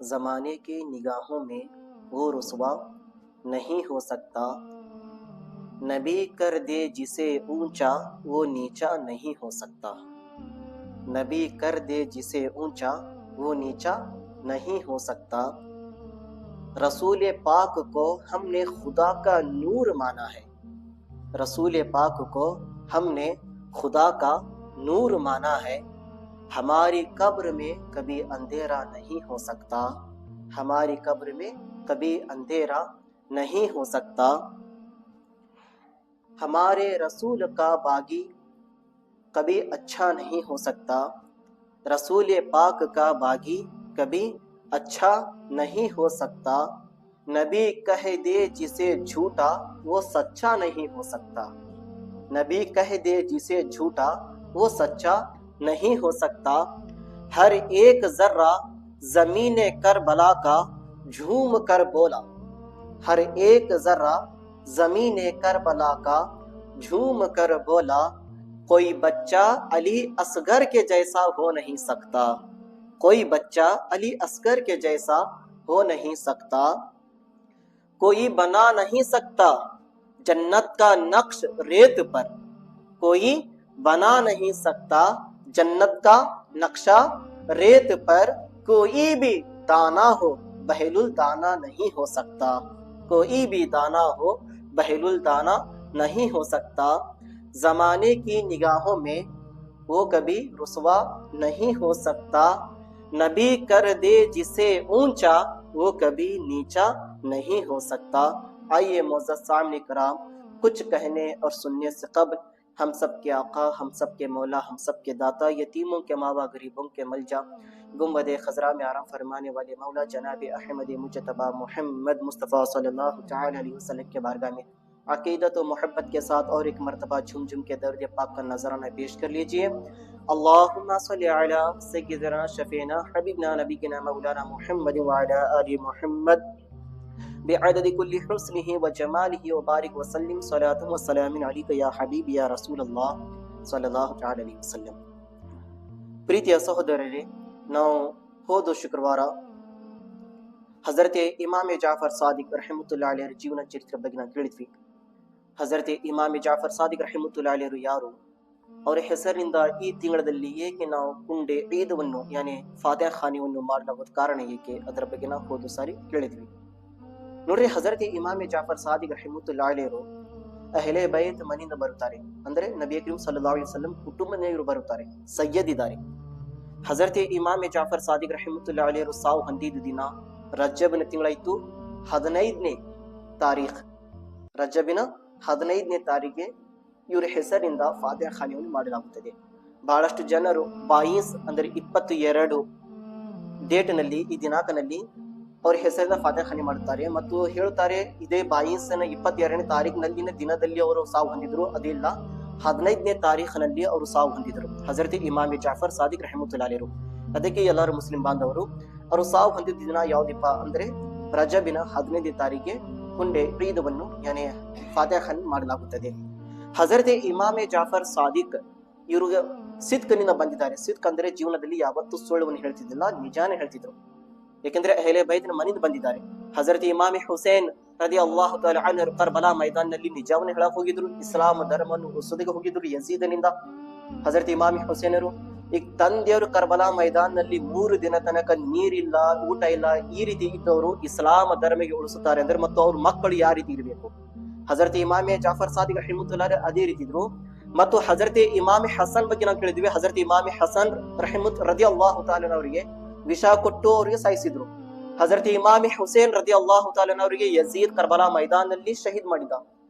زمانے کی نگاہوں میں وہ رسوا نہیں ہو سکتا، نبی کر دے جسے اونچا وہ نیچا نہیں ہو سکتا، نبی کر دے جسے اونچا وہ نیچا نہیں ہو سکتا۔ رسول پاک کو ہم نے خدا کا نور مانا ہے، رسول پاک کو ہم نے خدا کا نور مانا ہے۔ ہماری قبر میں کبھی اندھیرا نہیں ہو سکتا، ہماری قبر میں کبھی اندھیرا نہیں ہو سکتا۔ ہمارے رسول کا باغی کبھی اچھا نہیں ہو سکتا، رسول پاک کا باغی کبھی اچھا نہیں ہو سکتا۔ نبی کہہ دے جسے جھوٹا وہ سچا نہیں ہو سکتا، نبی کہہ دے جسے جھوٹا وہ سچا نہیں ہو سکتا۔ ہر ایک ذرہ زمین کربلا کا جھوم کر بولا، ہر ایک ذرہ زمین کربلا کا جھوم کر بولا، کوئی بچہ علی اصغر کے جیسا ہو نہیں سکتا، کوئی بچہ علی اصغر کے جیسا ہو نہیں سکتا۔ کوئی بنا نہیں سکتا جنت کا نقش ریت پر، کوئی بنا نہیں سکتا جنت کا نقشہ ریت پر، کوئی بھی دانا ہو بہل الدانا نہیں ہو سکتا، کوئی بھی دانا ہو بہل الدانا نہیں ہو سکتا۔ زمانے کی نگاہوں میں وہ کبھی رسوا نہیں ہو سکتا، نبی کر دے جسے اونچا وہ کبھی نیچا نہیں ہو سکتا۔ آئیے معزز سامعین کرام، کچھ کہنے اور سننے سے قبل ہم سب کے آقا، ہم سب کے مولا، ہم سب کے داتا، یتیموں کے ماوا، غریبوں کے ملجا، گنبد خضرا میں آرام فرمانے والے مولا جناب احمد مجتبی محمد مصطفیٰ صلی اللہ تعالی علیہ وسلم کے بارگاہ میں عقیدت و محبت کے ساتھ اور ایک مرتبہ جھم جھم کے درد پاک کا نذرانہ پیش کر لیجئے۔ اللہم صلی علی سیدنا شفینا حبیبنا نبینا مولانا محمد وعلی آل محمد بعدد کل حسنہ و جمالہ وبارک وسلم صلاۃ و سلام علیک یا حبیب یا رسول اللہ صلی اللہ تعالی علیہ ವಸಲ್ಲಂ. ಪ್ರೀತಿಯ ಸಹೋದರರೇ, ನಾವು ಹೋದ ಶುಕ್ರವಾರ ಹಜರತ್ ಇಮಾಮ್ ಜಾಫರ್ ಸಾದಿಕ್ ರಹಮತುಲ್ಲಾಹಿ ಅಲೈಹಿ ಜೀವನ ಚರಿತ್ರೆ ಬಗ್ಗೆ ನಾವು ಕೇಳಿದ್ವಿ. ಹಜರತ್ ಇಮಾಮ್ ಜಾಫರ್ ಸಾದಿಕ್ ರಹಮತುಲ್ಲಾಹಿ ಅಲೈಹಿ ಯಾರು, ಅವರ ಹೆಸರಿನಿಂದ ಈ ತಿಂಗಳಲ್ಲಿ ಏಕೆ ನಾವು ಕುಂಡೆ ಈದವನ್ನು ಯಾನಿ ಫಾತಿಹಾ ಖಾನಿಯನ್ನು ಮಾಡಲಾಗೋದು ಕಾರಣ ಏಕೆ, ಅದರ ಬಗ್ಗೆ ನಾವು ಹೋದ ಸಾರಿ ಕೇಳಿದ್ವಿ. ನೋಡ್ರಿ, ಹಜರತ್ ಇಮಾಮ್ ಜಾಫರ್ ಸಾದಿಕ್ ರಹಮತುಲ್ಲಾಹಿ ಅಲೈಹಿ ಅಹ್ಲೆ ಬೈತ್ ಮನೆಯಿಂದ ಬರುತ್ತಾರೆ, ಅಂದ್ರೆ ನಬಿ ಕರೀಂ ಸಲ್ಲಲ್ಲಾಹು ಅಲೈಹಿ ವಸಲ್ಲಂ ಕುಟುಂಬದವರು ಬರುತ್ತಾರೆ, ಸಯ್ಯದ್ ಇದ್ದಾರೆ. ಹಜರತ್ ಇಮಾಮ್ ಜಾಫರ್ ಸಾದಿಕ್ ರಹಮತುಲ್ಲಾಹಿ ಅಲೈಹಿ ಸಾವು ಹೊಂದಿದ ದಿನ ರಜಬ್ನ ತಿಂಗಳಾಯ್ತು 15ನೇ ತಾರೀಖ್, ರಜಬಿನ 15ನೇ ತಾರೀಖಿಗೆ ಇವರ ಹೆಸರಿಂದ ಫಾತಿಹಾ ಖಾನಿಯನ್ನು ಮಾಡಲಾಗುತ್ತದೆ. ಬಹಳಷ್ಟು ಜನರು 22 ಅಂದ್ರೆ 22 ಡೇಟ್ನಲ್ಲಿ, ಈ ದಿನಾಂಕನಲ್ಲಿ ಅವ್ರ ಹೆಸರಿಂದ ಫಾತಿಹಾ ಖಾನಿ ಮಾಡುತ್ತಾರೆ ಮತ್ತು ಹೇಳುತ್ತಾರೆ ಇದೇ 22ನೇ ತಾರೀಖಿನಲ್ಲಿನ ದಿನದಲ್ಲಿ ಅವರು ಸಾವು ಹೊಂದಿದ್ರು. ಅದಿಲ್ಲ, 15ನೇ ತಾರೀಖಿನಲ್ಲಿ ಅವರು ಸಾವು ಹೊಂದಿದ್ರು ಹಜರತ್ ಇಮಾಮ್ ಜಾಫರ್ ಸಾದಿಕ್ ರಹಮತುಲ್ಲಾಹಿ ಅಲೈಹಿ. ಅದಕ್ಕೆ ಎಲ್ಲರೂ ಮುಸ್ಲಿಂ ಬಾಂಧವರು ಅವರು ಸಾವು ಹೊಂದಿದ ದಿನ ಯಾವುದಪ್ಪ ಅಂದ್ರೆ ರಜಬಿನ 15ನೇ ತಾರೀಖಿಗೆ ಹುಂಡೆ ಈದವನ್ನು ಯಾನಿ ಫಾತಿಹಾ ಖಾನಿ ಮಾಡಲಾಗುತ್ತದೆ. ಹಜರತ್ ಇಮಾಮ್ ಜಾಫರ್ ಸಾದಿಕ್ ಇವರು ಸಿದ್ಕನಿಂದ ಬಂದಿದ್ದಾರೆ. ಸಿದ್ಕ್ ಅಂದ್ರೆ ಜೀವನದಲ್ಲಿ ಯಾವತ್ತೂ ಸುಳ್ಳವನ್ನು ಹೇಳ್ತಿದ್ದಿಲ್ಲ, ನಿಜಾನೇ ಹೇಳ್ತಿದ್ರು. ಯಾಕೆಂದ್ರೆ ಅಹ್ಲೆ ಬೈತ್ನ ಮನೆಯಿಂದ ಬಂದಿದ್ದಾರೆ. ಹಜರತ್ ಇಮಾಮ್ ಹುಸೇನ್ ರದಿ ಅಲ್ಲಾಹು ತಆಲಾ ಅನ್ಹು ಕರ್ಬಲಾ ಮೈದಾನದಲ್ಲಿ ನಿಜಾವನ್ನು ಹೇಳಕ್ ಹೋಗಿದ್ರು, ಇಸ್ಲಾಂ ಧರ್ಮವನ್ನು ಉಳಿಸೋದಕ್ಕೆ ಹೋಗಿದ್ರು ಯಜೀದನಿಂದ. ಹಜರತ್ ಇಮಾಮ್ ಹುಸೇನರು ಈಗ ತಂದೆಯವರು ಕರ್ಬಲಾ ಮೈದಾನದಲ್ಲಿ 3 ದಿನ ತನಕ ನೀರಿಲ್ಲ, ಊಟ ಇಲ್ಲ, ಈ ರೀತಿ ಇದ್ದವರು ಇಸ್ಲಾಂ ಧರ್ಮಕ್ಕೆ ಉಳಿಸುತ್ತಾರೆ ಅಂದ್ರೆ ಮತ್ತು ಅವ್ರ ಮಕ್ಕಳು ಯಾವ ರೀತಿ ಇರಬೇಕು. ಹಜರತ್ ಇಮಾಮ್ ಜಾಫರ್ ಸಾದಿಕ್ ರಹಿಮತುಲ್ಲಾಹಿ ಅದೇ ರೀತಿ ಇದ್ರು. ಮತ್ತು ಹಜರತ್ ಇಮಾಮ್ ಹಸನ್ ಬಗ್ಗೆ ನಾವು ಕೇಳಿದ್ವಿ. ಹಜರತ್ ಇಮಾಮ್ ಹಸನ್ ರಹಿಮತ್ ರದಿ ಅಲ್ಲಾಹು ತಆಲಾ ಅವರಿಗೆ ವಿಷ ಕೊಟ್ಟು ಅವರಿಗೆ ಸಾಯಿಸಿದ್ರು. ಹಜರತ್ ಇಮಾಮ್ ಹುಸೇನ್ ರದಿ ಅಲ್ಲಾಹು ತಆಲಾ ಅವರಿಗೆ ಯಜೀದ್ ಕರ್ಬಲಾ ಮೈದಾನದಲ್ಲಿ ಶಹೀದ್ ಮಾಡಿದ.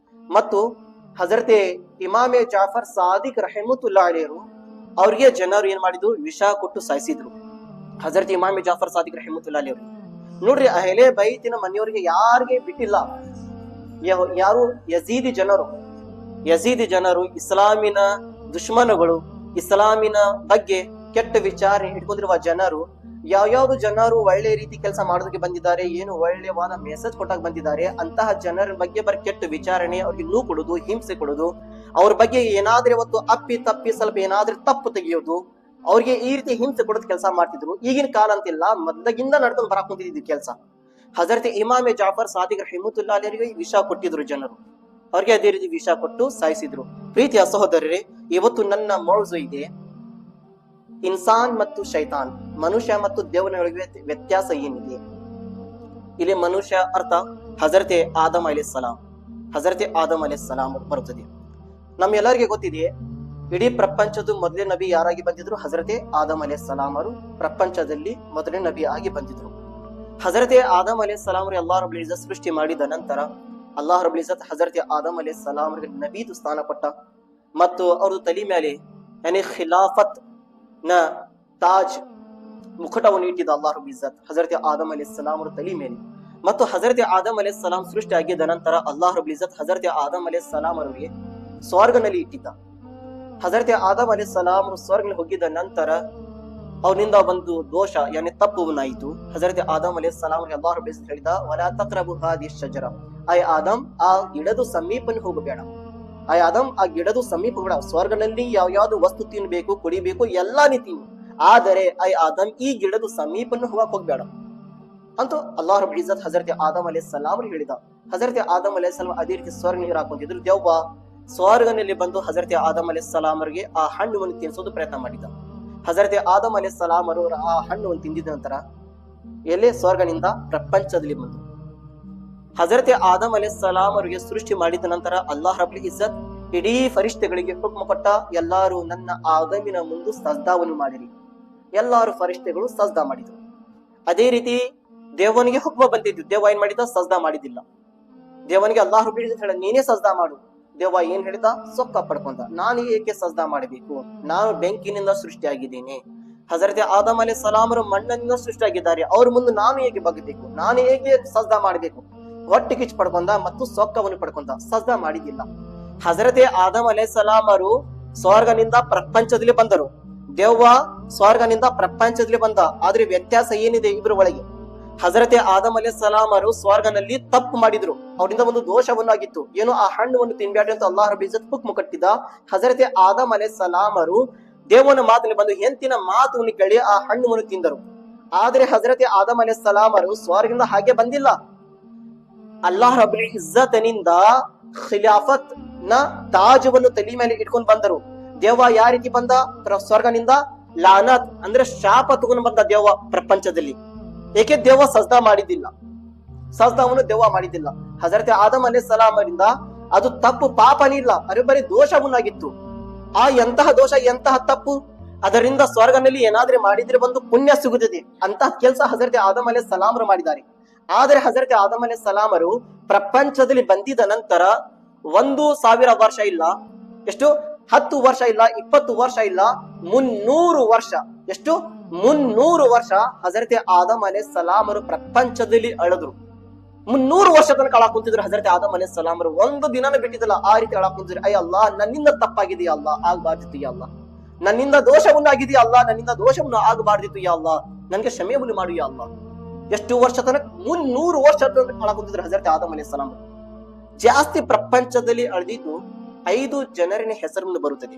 ಮತ್ತು ಹಜರತ್ ಇಮಾಮ್ ಜಾಫರ್ ಸಾದಿಕ್ ರಹಿಮತುಲ್ಲಾಹಿ ಅಲೈಹಿ ಅವರಿಗೆ ಜನರು ಏನ್ ಮಾಡಿದ್ರು, ವಿಷ ಕೊಟ್ಟು ಸಾಯಿಸಿದ್ರು ಹಜರತ್ ಇಮಾಮ್ ಜಾಫರ್ ಸಾದಿಕ್ ರಹಿಮತುಲ್ಲಾಹಿ ಅಲೈಹಿ. ನೋಡ್ರಿ, ಅಹ್ಲೆ ಬೈತಿನ ಮನೆಯವರಿಗೆ ಯಾರಿಗೆ ಬಿಟ್ಟಿಲ್ಲ, ಯಾರು ಯಜೀದಿ ಜನರು, ಇಸ್ಲಾಮಿನ ದುಶ್ಮನಗಳು, ಇಸ್ಲಾಮಿನ ಬಗ್ಗೆ ಕೆಟ್ಟ ವಿಚಾರ ಇಟ್ಕೊಂಡಿರುವ ಜನರು, ಯಾವ್ಯಾವ್ದು ಜನರು ಒಳ್ಳೆ ರೀತಿ ಕೆಲಸ ಮಾಡೋದಕ್ಕೆ ಬಂದಿದ್ದಾರೆ, ಏನು ಒಳ್ಳೆವಾದ ಮೆಸೇಜ್ ಕೊಟ್ಟಾಗ ಬಂದಿದ್ದಾರೆ, ಅಂತಹ ಜನರ ಬಗ್ಗೆ ಬರ ಕೆಟ್ಟ ವಿಚಾರಣೆ, ಅವ್ರಿಗೆ ನೋವು ಕೊಡೋದು, ಹಿಂಸೆ ಕೊಡೋದು, ಅವ್ರ ಬಗ್ಗೆ ಏನಾದ್ರೂ ಇವತ್ತು ಅಪ್ಪಿ ತಪ್ಪಿ ಸ್ವಲ್ಪ ಏನಾದ್ರೂ ತಪ್ಪು ತೆಗೆಯೋದು, ಅವ್ರಿಗೆ ಈ ರೀತಿ ಹಿಂಸೆ ಕೊಡೋದ್ ಕೆಲಸ ಮಾಡ್ತಿದ್ರು. ಈಗಿನ ಕಾಲ ಅಂತಿಲ್ಲ, ಮೊದ್ಲಗಿಂದ ನಡ್ಕೊಂಡು ಬರಾಕ್ ಕುಂತಿದ್ದು ಕೆಲಸ. ಹಜರತ್ ಇಮಾಮೆ ಜಾಫರ್ ಸಾದಿಕ್ ರಹಿಮತುಲ್ಲಾ ಅಲೈಹಿಗೆ ವಿಷ ಕೊಟ್ಟಿದ್ರು ಜನರು, ಅವ್ರಿಗೆ ಅದೇ ರೀತಿ ವಿಷ ಕೊಟ್ಟು ಸಾಯಿಸಿದ್ರು. ಪ್ರೀತಿಯ ಸಹೋದರರೇ, ಇವತ್ತು ನನ್ನ ಮೌಜು ಇದೆ ಇನ್ಸಾನ್ ಮತ್ತು ಶೈತಾನ್, ಮನುಷ್ಯ ಮತ್ತು ದೇವನೊಳಗೆ ವ್ಯತ್ಯಾಸ ಏನಿದೆ. ಇಲ್ಲಿ ಮನುಷ್ಯ ಅರ್ಥ ಹಜರತೆ ಆದಮ್ ಅಲೈಹಿಸ್ಸಲಾಂ, ಹಜರತೆ ಆದಮ್ ಅಲೈಹಿಸ್ಸಲಾಂ ಬರುತ್ತದೆ. ನಮ್ಮೆಲ್ಲರಿಗೆ ಗೊತ್ತಿದೆ, ಇಡೀ ಪ್ರಪಂಚದ ಮೊದಲೇ ನಬಿ ಯಾರಾಗಿ ಬಂದಿದ್ರು? ಹಜರತೆ ಆದಮ್ ಅಲೈಹಿಸ್ಸಲಾಂ ಅವರು ಪ್ರಪಂಚದಲ್ಲಿ ಮೊದಲೇ ನಬಿ ಆಗಿ ಬಂದಿದ್ರು. ಹಜರತೆ ಆದಮ್ ಅಲೈಹಿಸ್ಸಲಾಂ ಅವರು ಅಲ್ಲಾಹ್ ರಬ್ಬುಲ್ ಇಜ್ಜತ್ ಸೃಷ್ಟಿ ಮಾಡಿದ ನಂತರ ಅಲ್ಲಾಹ್ ರಬ್ಬುಲ್ ಇಜ್ಜತ್ ಹಜರತೆ ಆದಮ್ ಅಲೈಹಿಸ್ಸಲಾಂ ಅವರಿಗೆ ನಬೀದು ಸ್ಥಾನ ಕೊಟ್ಟ. ಮತ್ತು ಅವ್ರದ್ದು ತಲೆ ಮೇಲೆ ಖಿಲಾಫತ್ ನ ತಾಜ್ ಮುಕುಟವನ್ನು ಇಟ್ಟಿದ್ದ ಅಲ್ಲಾಹ್ ರಬ್ಬುಲ್ ಇಜ್ಜತ್ ಹಜರತೆ ಆದಮ್ ಅಲೈಹಿಸ್ಸಲಾಂ ಅವರ ತಲೆ ಮೇಲೆ. ಮತ್ತು ಹಜರತೆ ಆದಮ್ ಅಲೈಹಿಸ್ಸಲಾಂ ಸೃಷ್ಟಿ ಆಗಿದ್ದ ನಂತರ ಅಲ್ಲಾಹ್ ರಬ್ಬುಲ್ ಇಜ್ಜತ್ ಹಜರತೆ ಆದಮ್ ಅಲೈಹಿಸ್ಸಲಾಂ ಅವರಿಗೆ ಸ್ವರ್ಗನಲ್ಲಿ ಇಟ್ಟಿದ್ದ. ಹಜರತೆ ಆದಮ್ ಅಲೈಹಿಸ್ಸಲಾಂ ಅವರು ಸ್ವರ್ಗದಲ್ಲಿ ಹೋಗಿದ್ದ ನಂತರ ಅವನಿಂದ ಒಂದು ದೋಷ ತಪ್ಪುವನ್ನಾಯಿತು. ಹಜರತೆ ಆದಮ್ ಅಲೈಹಿಸ್ಸಲಾಂ ಅವರಿಗೆ ಅಲ್ಲಾಹ್ ರಬ್ಬುಲ್ ಇಜ್ಜತ್ ಹೇಳಿದ, ವಲಾ ತಕ್ರಬು ಹಾದಿಹಿ ಶಜರ, ಐ ಆದಮ್ ಆ ಗಿಡದ ಸಮೀಪಕ್ಕೆ ಹೋಗಬೇಡ, ಐ ಆದಮ್ ಆ ಗಿಡದ ಸಮೀಪ ಬೇಡ. ಸ್ವರ್ಗದಲ್ಲಿ ಯಾವ್ಯಾವ್ದು ವಸ್ತು ತಿನ್ಬೇಕು, ಕುಡಿಬೇಕು, ಎಲ್ಲಾ ನೀನು, ಆದರೆ ಐ ಆದಮ್ ಈ ಗಿಡದ ಸಮೀಪನ್ನು ಹೋಗಬೇಡ ಅಂತೂ ಅಲ್ಲಾಹ್ ರಬ್ಬುಲ್ ಇಜ್ಜತ್ ಹಜರತೆ ಆದಮ್ ಅಲೈಹಿಸ್ಸಲಾಂ ಅವರು ಹೇಳಿದ. ಹಜರತೆ ಆದಮ್ ಅಲೈಹಿಸ್ಸಲಾಂ ಅದೇ ರೀತಿ ಸ್ವರ್ಗ ನೀರು ಹಾಕೊಂತಿದ್ರು. ದೆವ್ವ ಸ್ವರ್ಗನಲ್ಲಿ ಬಂದು ಹಜರತೆ ಆದಮ್ ಅಲೈಹಿಸ್ಸಲಾಂ ಅವರಿಗೆ ಆ ಹಣ್ಣುವನ್ನು ತಿನ್ನಿಸೋದು ಪ್ರಯತ್ನ ಮಾಡಿದ. ಹಜರತೆ ಆದಮ್ ಅಲೈಹಿಸ್ಸಲಾಂ ಅವರು ಆ ಹಣ್ಣುವನ್ನು ತಿಂದಿದ ನಂತರ ಎಲ್ಲೇ ಸ್ವರ್ಗನಿಂದ ಪ್ರಪಂಚದಲ್ಲಿ ಬಂದು ಹಜರತೆ ಆದಮ್ ಅಲೈಹಿಸ್ಸಲಾಂ ಅವರಿಗೆ ಸೃಷ್ಟಿ ಮಾಡಿದ ನಂತರ ಅಲ್ಲಾಹ್ ರಬ್ಬುಲ್ ಇಜ್ಜತ್ ಇಡೀ ಫರಿಷ್ಠೆಗಳಿಗೆ ಹುಕ್ಮ ಕೊಟ್ಟ, ಎಲ್ಲಾರು ನನ್ನ ಆದಮಿನ ಮುಂದೆ ಸಜ್ದಾವನ್ನು ಮಾಡಿರಿ. ಎಲ್ಲಾರು ಫರಿಷ್ಠೆಗಳು ಸಜ್ದಾ ಮಾಡಿದ್ರು. ಅದೇ ರೀತಿ ದೇವನಿಗೆ ಹುಕ್ಮ ಬಂದಿದ್ದು, ದೇವ ಏನ್ ಮಾಡಿದ? ಸಜ್ದಾ ಮಾಡಿದಿಲ್ಲ. ದೇವನಿಗೆ ಅಲ್ಲಾಹ್ ರಬ್ಬುಲ್ ಇಜ್ಜತ್ ಹೇಳ, ನೀನೇ ಸಜ್ದಾ ಮಾಡು. ದೇವ ಏನ್ ಹೇಳಿದ? ಸೊಕ್ಕ ಪಡ್ಕೊಂಡ, ನಾನು ಏಕೆ ಸಜ್ದಾ ಮಾಡಬೇಕು? ನಾನು ಬೆಂಕಿನಿಂದ ಸೃಷ್ಟಿಯಾಗಿದ್ದೇನೆ. ಹಜರತೆ ಆದಮ್ ಅಲೈಹಿಸ್ಸಲಾಂ ಅವರು ಮಣ್ಣಿನಿಂದ ಸೃಷ್ಟಿಯಾಗಿದ್ದಾರೆ, ಅವ್ರ ಮುಂದೆ ನಾನು ಹೇಗೆ ಬಗ್ಗಬೇಕು? ನಾನು ಹೇಗೆ ಸಜ್ದಾ ಮಾಡಬೇಕು? ಹೊಟ್ಟೆ ಕಿಚ್ಚು ಪಡ್ಕೊಂಡ ಮತ್ತು ಸೊಕ್ಕವನ್ನು ಪಡ್ಕೊಂಡ, ಸಜ್ದಾ ಮಾಡಿದಿಲ್ಲ. ಹಜರತೆ ಆದಮ್ ಅಲೈಹಿಸ್ಸಲಾಂ ಅವರು ಸ್ವರ್ಗನಿಂದ ಪ್ರಪಂಚದಲ್ಲಿ ಬಂದರು. ದೇವ್ವ ಸ್ವರ್ಗನಿಂದ ಪ್ರಪಂಚದಲ್ಲಿ ಬಂದ. ಆದ್ರೆ ವ್ಯತ್ಯಾಸ ಏನಿದೆ ಇಬ್ಬರ ಒಳಗೆ? ಹಜರತೆ ಆದಮ್ ಅಲೈಹಿಸ್ಸಲಾಂ ಅವರು ಸ್ವರ್ಗನಲ್ಲಿ ತಪ್ಪು ಮಾಡಿದ್ರು, ಅವರಿಂದ ಒಂದು ದೋಷವನ್ನಾಗಿತ್ತು. ಏನು? ಆ ಹಣ್ಣುವನ್ನು ತಿನ್ಬೇಡಿ ಅಂತ ಅಲ್ಲಾಹ್ ರಬ್ಬುಲ್ ಇಜ್ಜತ್ ಹುಕ್ಮ ಕಟ್ಟಿದ. ಹಜರತೆ ಆದಮ್ ಅಲೈಹಿಸ್ಸಲಾಂ ಅವರು ದೇವನ ಮಾತಿನಲ್ಲಿ ಬಂದು ಹೆಂತಿನ ಮಾತನ್ನು ಕೇಳಿ ಆ ಹಣ್ಣುವನ್ನು ತಿಂದರು. ಆದ್ರೆ ಹಜರತೆ ಆದಮ್ ಅಲೈಹಿಸ್ಸಲಾಂ ಅವರು ಸ್ವರ್ಗದಿಂದ ಹಾಗೆ ಬಂದಿಲ್ಲ. ಅಲ್ಲಾಹ್ ರಬ್ಬುಲ್ ಇಜ್ಜತ್ನಿಂದ ಖಿಲಾಫತ್ ನ ತಾಜವನ್ನು ತಲೆ ಮೇಲೆ ಇಟ್ಕೊಂಡು ಬಂದರು. ದೇವ ಯಾವ ರೀತಿ ಬಂದ? ಸ್ವರ್ಗನಿಂದ ಲಾನತ್ ಅಂದ್ರೆ ಶಾಪ ತಗೊಂಡು ಬಂದ ದೇವ ಪ್ರಪಂಚದಲ್ಲಿ. ಏಕೆ? ದೇವ ಸಜ್ದಾ ಮಾಡಿದ್ದಿಲ್ಲ, ಸಜ್ದಾವನ್ನು ದೇವ ಮಾಡಿದ್ದಿಲ್ಲ. ಹಜರತೆ ಆದಮ್ ಅಲೈಹಿಸ್ಸಲಾಂ ಅವರಿಂದ ಅದು ತಪ್ಪು, ಪಾಪನೇ ಇಲ್ಲ, ಅದು ಬರೀ ದೋಷವನ್ನಾಗಿತ್ತು. ಆ ಎಂತಹ ದೋಷ, ಎಂತಹ ತಪ್ಪು! ಅದರಿಂದ ಸ್ವರ್ಗನಲ್ಲಿ ಏನಾದ್ರೆ ಮಾಡಿದ್ರೆ ಬಂದು ಪುಣ್ಯ ಸಿಗುತ್ತದೆ. ಅಂತಹ ಕೆಲಸ ಹಜರತೆ ಆದಮ್ ಅಲೈಹಿಸ್ಸಲಾಂ ಅವರು ಮಾಡಿದ್ದಾರೆ. ಆದ್ರೆ ಹಜರತೆ ಆದಮ್ ಅಲೈಹಿಸ್ಸಲಾಂ ಅವರು ಪ್ರಪಂಚದಲ್ಲಿ ಬಂದಿದ ನಂತರ 1000 ವರ್ಷ ಇಲ್ಲ, ಎಷ್ಟು 10 ವರ್ಷ ಇಲ್ಲ, 20 ವರ್ಷ ಇಲ್ಲ, 300 ವರ್ಷ. ಎಷ್ಟು? 300 ವರ್ಷ ಹಜರತೆ ಆದಮ್ ಅಲೈಹಿಸ್ಸಲಾಂ ಅವರು ಪ್ರಪಂಚದಲ್ಲಿ ಅಳದ್ರು. 300 ವರ್ಷ ತನಕ ಅಳಕ್ ಕುಂತಿದ್ರು ಹಜರತೆ ಆದಮ್ ಅಲೈಹಿಸ್ಸಲಾಂ ಅವರು. ಒಂದು ದಿನಾನು ಬಿಟ್ಟಿದ್ದಲ್ಲ, ಆ ರೀತಿ ಅಳಕ್ ಕುಂತಿದ್ರು. ಅಯ್ಯ ಅಲ್ಲಾ, ನನ್ನಿಂದ ತಪ್ಪಾಗಿದೆಯಾ ಅಲ್ಲಾ, ಆಗ್ಬಾರ್ದಿತ್ತು ಯಾ ಅಲ್ಲಾ. ನನ್ನಿಂದ ದೋಷವನ್ನಾಗಿದೆಯಾ ಅಲ್ಲಾ, ನನ್ನಿಂದ ದೋಷವನ್ನು ಆಗಬಾರ್ದಿತ್ತು ಯಾ ಅಲ್ಲಾ, ನನ್ಗೆ ಕ್ಷಮೆಯನ್ನು ಮಾಡು ಯಾ ಅಲ್ಲಾ. ಎಷ್ಟು ವರ್ಷ ತನಕ? 300 ವರ್ಷ ತನಕ ಅಳಕ್ ಕುಂತಿದ್ರು ಹಜರತೆ ಆದಮ್ ಅಲೈಹಿಸ್ಸಲಾಂ ಅವರು. ಜಾಸ್ತಿ ಪ್ರಪಂಚದಲ್ಲಿ ಅಳೆದಿದ್ದು 5 ಜನರಿನ ಹೆಸರನ್ನು ಬರುತ್ತದೆ.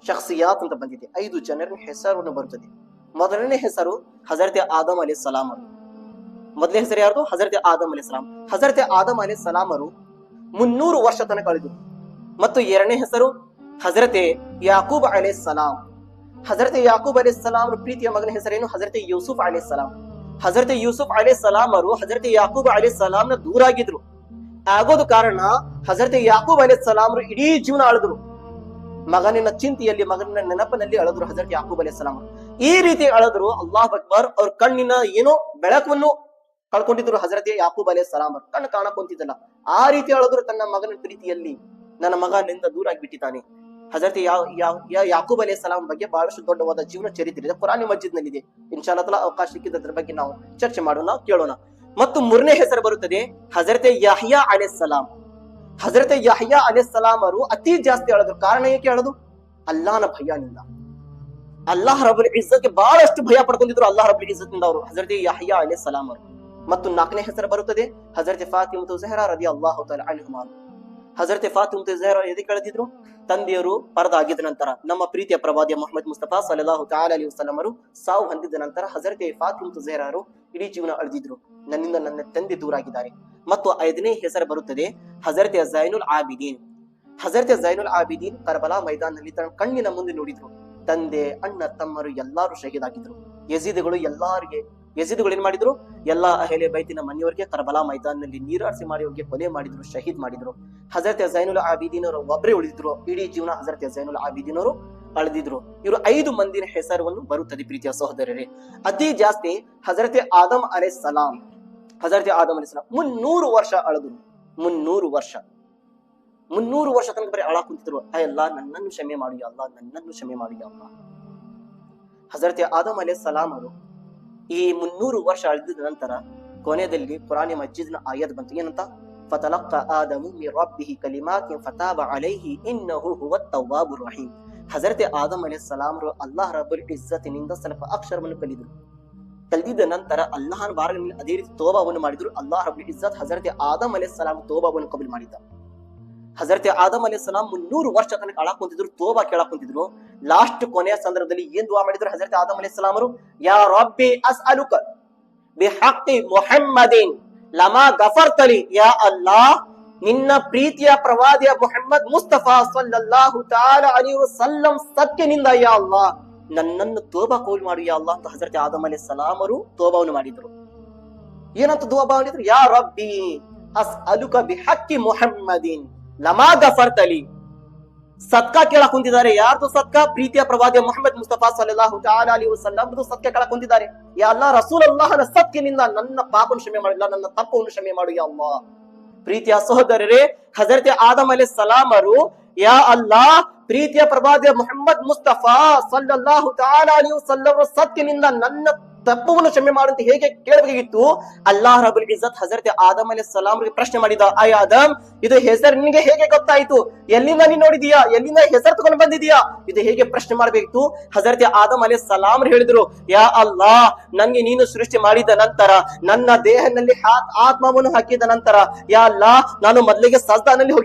ಶಖ್ಸಿಯಾತ್ ಅಂತ ಬಂದಿದೆ, 5 ಜನರಿನ ಹೆಸರನ್ನು ಬರುತ್ತದೆ. ಮೊದಲನೇ ಹೆಸರು ಹಜರತೆ ಆದಮ್ ಅಲೈಹಿಸ್ಸಲಾಂ ಅವರು. ಮೊದಲನೇ ಹೆಸರು ಯಾರ್ದು? ಹಜರತೆ ಆದಮ್ ಅಲೈಹಿಸ್ಸಲಾಂ. ಹಜರತೆ ಆದಮ್ ಅಲೈಹಿಸ್ಸಲಾಂ ಅವರು 300 ವರ್ಷ ತನಕ ಅಳಿದ್ರು. ಮತ್ತು ಎರಡನೇ ಹೆಸರು ಹಜರತೆ ಯಾಕೂಬ್ ಅಲೈಹಿಸ್ಸಲಾಂ. ಹಜರತೆ ಯಾಕೂಬ್ ಅಲೈಹಿಸ್ಸಲಾಂ ಅವರ ಪ್ರೀತಿಯ ಮಗನ ಹೆಸರೇನು? ಹಜರತೆ ಯೂಸುಫ್ ಅಲೈಹಿಸ್ಸಲಾಂ. ಹಜರತೆ ಯೂಸುಫ್ ಅಲೈಹಿಸ್ಸಲಾಂ ಅವರು ಹಜರತೆ ಯಾಕೂಬ್ ಅಲೈಹಿಸ್ಸಲಾಂ ನ ದೂರ ಆಗಿದ್ರು. ಆಗೋದು ಕಾರಣ ಹಜರತೆ ಯಾಕೂಬ್ ಅಲೈಹಿಸ್ಸಲಾಂ ಅವರು ಇಡೀ ಜೀವನ ಅಳದ್ರು. ಮಗನಿನ ಚಿಂತೆಯಲ್ಲಿ, ಮಗನಿನ ನೆನಪಿನಲ್ಲಿ ಅಳದ್ರು ಹಜರತ್ ಯಾಕೂಬ್ ಅಲೈಹಿಸ್ಸಲಾಂ. ಈ ರೀತಿ ಅಳದ್ರು, ಅಲ್ಲಾಹ್ ಅಕ್ಬರ್, ಅವ್ರ ಕಣ್ಣಿನ ಏನೋ ಬೆಳಕನ್ನು ಕಳ್ಕೊಂಡಿದ್ರು ಹಜರತ್ ಯಾಕೂಬ್ ಅಲೈಹಿಸ್ಸಲಾಂ. ಕಣ್ಣು ಕಾಣಕೊಂತಿದ್ದಲ್ಲ, ಆ ರೀತಿ ಅಳದ್ರು ತನ್ನ ಮಗನ ಪ್ರೀತಿಯಲ್ಲಿ. ನನ್ನ ಮಗ ನಿಂದ ದೂರ ಆಗಿಬಿಟ್ಟಿದ್ದಾನೆ. ಹಜರತ್ ಯಾಕೂಬ್ ಅಲೈಹಿಸ್ಸಲಾಂ ಬಗ್ಗೆ ಬಹಳಷ್ಟು ದೊಡ್ಡವಾದ ಜೀವನ ಚರಿತ್ರೆ ಇದೆ, ಕುರಾನ್ ಮಸ್ಜಿದ್ ನಲ್ಲಿ ಇದೆ. ಇನ್ಶಾ ಅಲ್ಲಾಹ್ ಅವಕಾಶ ಸಿಕ್ಕಿದ್ರ ಬಗ್ಗೆ ನಾವು ಚರ್ಚೆ ಮಾಡೋಣ, ಕೇಳೋಣ. ಮತ್ತು ಮೂರನೇ ಹೆಸರು ಬರುತ್ತದೆ ಹಜರತೆ ಯಹ್ಯಾ ಅಲೈಹಿಸ್ಸಲಾಂ. ಹಜರತೆ ಯಹ್ಯಾ ಅಲೈಹಿಸ್ಸಲಾಂ ಅವರು ಅತಿ ಜಾಸ್ತಿ ಅಳದ್ರು. ಕಾರಣ ಏಕೆ ಅಳದು? ಅಲ್ಲಾಹನ ಭಯನಿಂದ. ಅಲ್ಲಾಹ್ ರಬ್ಬುಲ್ ಇಜ್ಜತ್ಗೆ ಬಹಳಷ್ಟು ಭಯ ಪಡ್ಕೊಂಡಿದ್ರು ಅಲ್ಲಾಹ್ ರಬ್ಬುಲ್ ಇಜ್ಜತ್ ನಿಂದ ಅವರು, ಹಜರತೆ ಯಹ್ಯಾ ಅಲೈಹಿಸ್ಸಲಾಂ ಅವರು. ಮತ್ತು ನಾಲ್ಕನೇ ಹೆಸರು ಬರುತ್ತದೆ ಹಜರತೆ ಫಾತಿಮಾ ಝಹರಾ ರದಿಯಲ್ಲಾಹು ತಆಲಾ ಅನ್ಹಾ. ಹಜರತೆ ಫಾತಿಮಾ ಝಹರಾ ಎದಕ್ಕೆ ಕಳೆದಿದ್ರು? ತಂದೆಯರು ಪರದಾಗಿದ್ದ ನಂತರ, ನಮ್ಮ ಪ್ರೀತಿಯ ಪ್ರವಾದಿ ಮೊಹಮ್ಮದ್ ಮುಸ್ತಫಾ ಸಲ್ಲಲ್ಲಾಹು ತಆಲಾ ಅಲೈಹಿ ವಸಲ್ಲಂ ಅವರು ಸಾವು ಹೊಂದಿದ ನಂತರ ಹಜರತೆ ಫಾತಿಮಾ ಝಹರಾ ಇಡೀ ಜೀವನ ಅಳೆದಿದ್ರು, ನನ್ನಿಂದ ನನ್ನ ತಂದೆ ದೂರಾಗಿದ್ದಾರೆ. ಮತ್ತು 5ನೇ ಹೆಸರು ಬರುತ್ತದೆ ಹಜರತೆ ಝೈನುಲ್ ಆಬಿದೀನ್. ಹಜರತೆ ಝೈನುಲ್ ಆಬಿದೀನ್ ಕರ್ಬಲಾ ಮೈದಾನದಲ್ಲಿ ತನ್ನ ಕಣ್ಣಿನ ಮುಂದೆ ನೋಡಿದ್ರು, ತಂದೆ, ಅಣ್ಣ, ತಮ್ಮರು ಎಲ್ಲಾರು ಶಹೀದಾಗಿದ್ರು. ಯಜೀದ್ಗಳು ಏನ್ ಮಾಡಿದ್ರು? ಎಲ್ಲಾ ಅಹ್ಲೆ ಬೈತಿನ ಮನೆಯವರಿಗೆ ಕರ್ಬಲಾ ಮೈದಾನದಲ್ಲಿ ನೀರಾಡಿಸಿ ಮಾಡಿ ಅವ್ರಿಗೆ ಕೊಲೆ ಮಾಡಿದ್ರು, ಶಹೀದ್ ಮಾಡಿದ್ರು. ಹಜರತೆ ಝೈನುಲ್ ಆಬಿದೀನ್ ಅವರು ಒಬ್ಬರೇ ಉಳಿದಿದ್ರು. ಇಡೀ ಜೀವನ ಹಜರತೆ ಝೈನುಲ್ ಆಬಿದೀನ್ ಅವರು ಅಳೆದಿದ್ರು. ಇವರು 5 ಮಂದಿನ ಹೆಸರನ್ನು ಬರುತ್ತದೆ ಪ್ರೀತಿಯ ಸಹೋದರರೇ. ಅತಿ ಜಾಸ್ತಿ ಹಜರತೆ ಆದಮ್ ಅಲೈಹಿಸ್ಸಲಾಂ 300 ವರ್ಷ ಅಳದ್ರು. 300 ವರ್ಷ ತನಕ ಬರೀ ಅಳ ಕುಂತಿದ್ರು, ಅಲ್ಲ ನನ್ನನ್ನು ಕ್ಷಮೆ ಮಾಡಿ ಅಲ್ಲ, ನನ್ನನ್ನು ಕ್ಷಮೆ ಮಾಡಿ ಅಲ್ಲ. ಹಜರತೆ ಆದಮ್ ಅಲೈಹಿಸ್ಸಲಾಂ ಅವರು ಈ 300 ವರ್ಷ ಅಳೆದಿದ ನಂತರ ಕೊನೆಯಲ್ಲಿ ಕುರಾನ್ ಮಜೀದ್ನ ಆಯತ್ ಬಂತು, ಏನಂತ? ಫತಲಕ್ಕ ಆದಮು ಮಿನ್ ರಬ್ಬಿಹಿ ಕಲಿಮಾತಿನ್ ಫತಾಬ ಅಲೈಹಿ ಇನ್ನಹು ಹುವತ್ ತವ್ವಾಬುರ್ ರಹೀಮ್. ಹಜರತೆ ಆದಮ್ ಅಲೈಹಿಸ್ಸಲಾಂ ಅವರು ಅಲ್ಲಾಹ್ ರಬ್ಬುಲ್ ಇಜ್ಜತಿನಿಂದ ಸ್ವಲ್ಪ ಅಕ್ಷರವನ್ನು ಕಲಿದಿದ್ದ ನಂತರ ಅಲ್ಲಾಹನ ಬಾರನಲ್ಲಿ ಅದೇ ರೀತಿ ತೋಬಾವನ್ನು ಮಾಡಿದ್ರು. ಅಲ್ಲಾಹ್ ರಬ್ಬುಲ್ ಇಜ್ಜತ್ ಹಜರತೆ ಆದಮ್ ಅಲೈಹಿಸ್ಸಲಾಂ ತೋಬಾವನ್ನು ಕಬೂಲ್ ಮಾಡಿದ್ದ. ಹಜರತೆ ಆದಮ್ ಅಲೈಹಿಸ್ಸಲಾಂ 300 ವರ್ಷ ತನಕ ಅಳಕ್ ಕುಂತಿದ್ರು, ತೋಬಾ ಕೇಳಕ್ ಕುಂತಿದ್ರು. ಲಾಸ್ಟ್ ಕೊನೆಯ ಸಂದರ್ಭದಲ್ಲಿ ಏನ್ ದುವಾ ಮಾಡಿದ್ರು ಹಜರತೆ ಆದಮ್ ಅಲೈಹಿಸ್ಸಲಾಂ ಅವರು? ಯಾ ರಬ್ಬಿ ಅಸ್ಅಲುಕ ಬಿಹಕ್ಕಿ ಮುಹಮ್ಮದಿನ್ ಲಮಾ ಗಫರ್ತಲಿ. ಯಾ ಅಲ್ಲಾಹ್, ನಿನ್ನ ಪ್ರೀತಿಯ ಪ್ರವಾದಿಯ ಮುಹಮ್ಮದ್ ಮುಸ್ತಫಾ ಸಲ್ಲಲ್ಲಾಹು ತಆಲಾ ಅಲೈಹಿ ವಸಲ್ಲಂ ಸತ್ಯನಿಂದ ಯಾ ಅಲ್ಲಾಹ್ ನನ್ನನ್ನು ತೋಬಾ ಕಬೂಲ್ ಮಾಡು ಯಾ ಅಲ್ಲಾಹ್ ಅಂತ ಹಜರತೆ ಆದಮ್ ಅಲೈಹಿಸ್ಸಲಾಂ ಅವರು ತೋಬಾವನ್ನು ಮಾಡಿದ್ರು. ಏನಂತ ದುವಾ ಮಾಡಿದ್ರು? ಯಾ ರಬ್ಬಿ ಅಸ್ಅಲುಕ ಬಿಹಕ್ಕಿ ಮುಹಮ್ಮದಿನ್ ಲಮಾ ಗಫರ್ತಲಿ. ಸತ್ಕ ಕೇಳಕ್ ಕುಂತಿದ್ದಾರೆ. ಯಾರ್ದು ಸತ್ಕ? ಪ್ರೀತಿಯ ಪ್ರವಾದಿಯ ಮುಹಮ್ಮದ್ ಮುಸ್ತಫಾ ಸಲ್ಲಲ್ಲಾಹು ತಆಲಾ ಅಲೈಹಿ ವಸಲ್ಲಂ ಸತ್ಕ ಕೇಳಕ್ ಕುಂತಿದ್ದಾರೆ. ಯಾ ಅಲ್ಲಾಹ್, ರಸೂಲುಲ್ಲಾಹನ ಸತ್ಕಿನಿಂದ ನನ್ನ ಪಾಪವನ್ನು ಕ್ಷಮೆ ಮಾಡಿಲ್ಲ, ನನ್ನ ತಪ್ಪವನ್ನು ಕ್ಷಮೆ ಮಾಡು ಯಾ ಅಲ್ಲಾಹ್. ಪ್ರೀತಿಯ ಸಹೋದರರೇ, ಹಜರತೆ ಆದಮ್ ಅಲೈಹಿಸ್ಸಲಾಂ ಅವರು ಯಾ ಅಲ್ಲಾಹ್, ಪ್ರೀತಿಯ ಪ್ರವಾದಿಯ ಮುಹಮ್ಮದ್ ಮುಸ್ತಫಾ ಸಲ್ಲಲ್ಲಾಹು ತಆಲಾ ಅಲೈಹಿ ವಸಲ್ಲಂ ಸತ್ಕಿನಿಂದ ನನ್ನ ತಪ್ಪವನ್ನು ಕ್ಷಮೆ ಮಾಡುವಂತ ಹೇಗೆ ಕೇಳಬೇಕಾಗಿತ್ತು? ಅಲ್ಲಾಹ್ ರಬ್ಬುಲ್ ಇಜ್ಜತ್ ಹಜರತೆ ಆದಮ್ ಅಲೈಹಿಸ್ಸಲಾಂ ಅವರಿಗೆ ಪ್ರಶ್ನೆ ಮಾಡಿದ, ಆಯ್ ಆದಮ್, ಇದು ಹೆಸರು ನಿನಗೆ ಹೇಗೆ ಗೊತ್ತಾಯ್ತು? ಎಲ್ಲಿಂದ ನೀನ್ ನೋಡಿದೀಯಾ? ಎಲ್ಲಿಂದ ಹೆಸರು ತಗೊಂಡು ಬಂದಿದೀಯಾ? ಇದು ಹೇಗೆ ಪ್ರಶ್ನೆ ಮಾಡಬೇಕಿತ್ತು? ಹಜರತೆ ಆದಮ್ ಅಲೈಹಿಸ್ಸಲಾಂ ಹೇಳಿದ್ರು, ಯಾ ಅಲ್ಲಾಹ್, ನನ್ಗೆ ನೀನು ಸೃಷ್ಟಿ ಮಾಡಿದ ನಂತರ, ನನ್ನ ದೇಹದಲ್ಲಿ ಆತ್ಮವನ್ನು ಹಾಕಿದ ನಂತರ, ಯಾ ಅಲ್ಲಾಹ್, ನಾನು ಮೊದಲಿಗೆ ಸಜ್ದಾನಲ್ಲಿ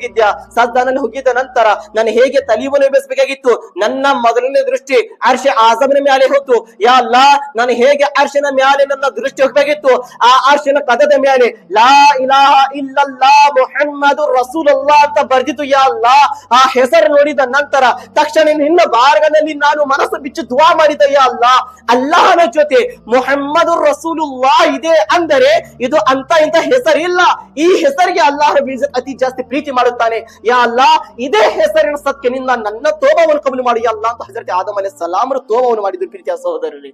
ಹೋಗಿದ್ದ ನಂತರ ನಾನು ಹೇಗೆ ತಲೀವನ್ನು ಎಬ್ಬಿಸಬೇಕಾಗಿತ್ತು? ನನ್ನ ಮೊದಲನೇ ದೃಷ್ಟಿ ಅರ್ಷ ಆಜಮಿನ ಮೇಲೆ ಹೋಯ್ತು. ಯಾ ಅಲ್ಲಾಹ್, ನಾನು ಹೇಗೆ ಅರ್ಶಿನ ಮ್ಯಾಲೆ ನನ್ನ ದೃಷ್ಟಿ ಹೋಗಬೇಕಿತ್ತು? ಆ ಅರ್ಶಿನ ಕದದ ಮ್ಯಾಲೆ ಲಾ ಇಲಾಹ ಇಲ್ಲಲ್ಲಾಹ್ ಮುಹಮ್ಮದುರ್ ರಸೂಲುಲ್ಲಾಹ್ ಅಂತ ಬರ್ದಿತ್ತು. ಯಾ ಅಲ್ಲಾಹ್, ಆ ಹೆಸರು ನೋಡಿದ ನಂತರ ತಕ್ಷಣ ನಿನ್ನ ಬಾರ್ಗನಲ್ಲಿ ನಾನು ಮನಸ್ಸು ಬಿಚ್ಚು ದುವಾ ಮಾಡಿದ. ಯಾ ಅಲ್ಲಾಹ್, ಅಲ್ಲಾಹನ ಜೊತೆ ಮುಹಮ್ಮದುರ್ ರಸೂಲುಲ್ಲಾಹ್ ಇದೆ ಅಂದರೆ ಇದು ಅಂತ ಇಂತ ಹೆಸರಿಲ್ಲ. ಈ ಹೆಸರಿಗೆ ಅಲ್ಲಾಹ್ ಅತಿ ಜಾಸ್ತಿ ಪ್ರೀತಿ ಮಾಡುತ್ತಾನೆ. ಯಾ ಅಲ್ಲಾಹ್, ಇದೇ ಹೆಸರಿನ ಸತ್ಯನಿಂದ ನನ್ನ ತೋಬವನ್ನು ಕಬೂಲ್ ಮಾಡಿ ಯಾ ಅಲ್ಲಾಹ್ ಅಂತ ಹಜರತ್ ಆದಮ್ ಅಲೈಹಿಸ್ಸಲಾಂ ಅವರು ತೋಬವನ್ನು ಮಾಡಿದ್ರು. ಪ್ರೀತಿಯ ಸಹೋದರರೇ,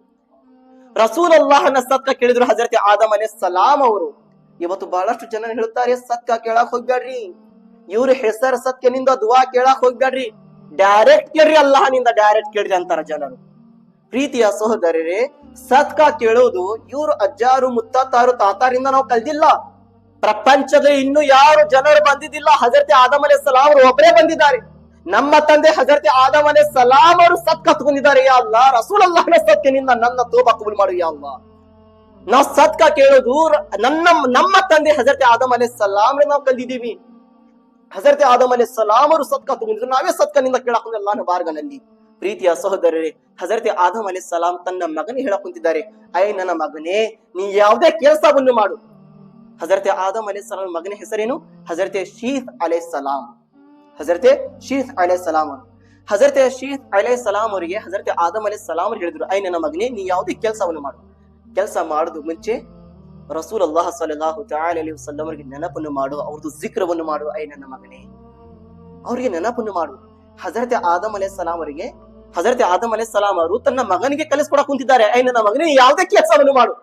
ರಸೂಲುಲ್ಲಾಹನ ಸತ್ಕ ಕೇಳಿದ್ರು ಹಜರತ್ ಆದಮ್ ಅಲೈಹಿಸ್ಸಲಾಂ ಅವರು. ಇವತ್ತು ಬಹಳಷ್ಟು ಜನ ಹೇಳುತ್ತಾರೆ, ಸತ್ಕ ಕೇಳಕ್ ಹೋಗ್ಬೇಡ್ರಿ, ಇವ್ರ ಹೆಸರು ಸತ್ಯನಿಂದ ದುವಾ ಕೇಳಕ್ ಹೋಗ್ಬೇಡ್ರಿ, ಡೈರೆಕ್ಟ್ ಕೇಳ್ರಿ, ಅಲ್ಲಾಹನಿಂದ ಡೈರೆಕ್ಟ್ ಕೇಳ್ರಿ ಅಂತಾರ ಜನರು. ಪ್ರೀತಿಯ ಸಹೋದರರೇ, ಸತ್ಕ ಕೇಳೋದು ಇವ್ರು ಅಜ್ಜಾರು ಮುತ್ತಾರು ತಾತಾರಿಂದ ನಾವು ಕಲ್ದಿಲ್ಲ. ಪ್ರಪಂಚದಲ್ಲಿ ಇನ್ನು ಯಾರು ಜನರು ಬಂದಿದ್ದಿಲ್ಲ, ಹಜರತ್ ಆದಮ್ ಅಲೈಹಿಸ್ಸಲಾಂ ಅವರು ಒಬ್ಬರೇ ಬಂದಿದ್ದಾರೆ. ನಮ್ಮ ತಂದೆ ಹಜರತ್ ಆದಮ್ ಅಲೈಹಿಸ್ಸಲಾಂ ಅವರು ಸತ್ಕ ತಗೊಂಡಿದ್ದಾರೆ. ಯಾ ಅಲ್ಲಾಹ್, ರಸೂಲುಲ್ಲಾಹನ ಸತ್ಕನಿಂದ ನನ್ನ ತೋಬಾ ಕಬೂಲ್ ಮಾಡು ಯಾ ಅಲ್ಲಾಹ್. ನಾವು ಸತ್ಕ ಕೇಳೋದು ನಮ್ಮ ತಂದೆ ಹಜರತ್ ಆದಮ್ ಅಲೈಹಿಸ್ಸಲಾಂ ನಾವು ಕಲ್ದಿದ್ದೀವಿ. ಹಜರತ್ ಆದಮ್ ಅಲೈಹಿಸ್ಸಲಾಂ ಅವರು ಸತ್ಕ ತಗೊಂಡಿದ್ರು, ನಾವೇ ಸತ್ಕನಿಂದ ಕೇಳಾಕೊಂಡು ಅಲ್ಲಾಹನ ಬಾರ್ಗನಲ್ಲಿ. ಪ್ರೀತಿಯ ಸಹೋದರರೇ, ಹಜರತ್ ಆದಮ್ ಅಲೈಹಿಸ್ಸಲಾಂ ತನ್ನ ಮಗನಿಗೆ ಹೇಳಕ್ ಕುಂತಿದ್ದಾರೆ, ಐ ನನ್ನ ಮಗನೇ, ನೀ ಯಾವುದೇ ಕೆಲಸವನ್ನು ಮಾಡು. ಹಜರತ್ ಆದಮ್ ಅಲೈಹಿಸ್ಸಲಾಂ ಮಗನ ಹೆಸರೇನು? ಹಜರತ್ ಶೀತ್ ಅಲೈಹಿಸ್ಸಲಾಂ. ಹಜರತೆ ಶೀತ್ ಅಲೈಹಿಸ್ಸಲಾಂ ಅವರು ಹಜರತೆ ಶೀತ್ ಅಲೈಹಿಸ್ಸಲಾಂ ಅವರಿಗೆ ಹಜರತ್ ಆದಮ್ ಅಲೈಹಿಸ್ಸಲಾಂ ಅವರು ಹೇಳಿದ್ರು, ಐ ನನ್ನ ಮಗನೇ, ನೀ ಯಾವುದೇ ಕೆಲಸವನ್ನು ಮಾಡು. ಕೆಲಸ ಮಾಡೋದು ಮುಂಚೆ ರಸೂಲುಲ್ಲಾಹ ಸಲ್ಲಲ್ಲಾಹು ತಆಲಾ ಅಲೈಹಿ ವಸಲ್ಲಂ ಅವರಿಗೆ ನೆನಪನ್ನು ಮಾಡು, ಅವ್ರದ್ದು ಜಿಕ್ರವನ್ನು ಮಾಡು. ಐ ನನ್ನ ಮಗನೇ, ಅವರಿಗೆ ನೆನಪನ್ನು ಮಾಡು. ಹಜರತ್ ಆದಮ್ ಅಲೈಹಿಸ್ಸಲಾಂ ಅವರಿಗೆ ಹಜರತ್ ಆದಮ್ ಅಲೈಹಿಸ್ಸಲಾಂ ಅವರು ತನ್ನ ಮಗನಿಗೆ ಕಲಿಸ್ಕೊಡಕ್ ಕುಂತಿದ್ದಾರೆ, ಐ ನನ್ನ ಮಗನೇ, ಯಾವುದೇ ಕೆಲಸವನ್ನು ಮಾಡು.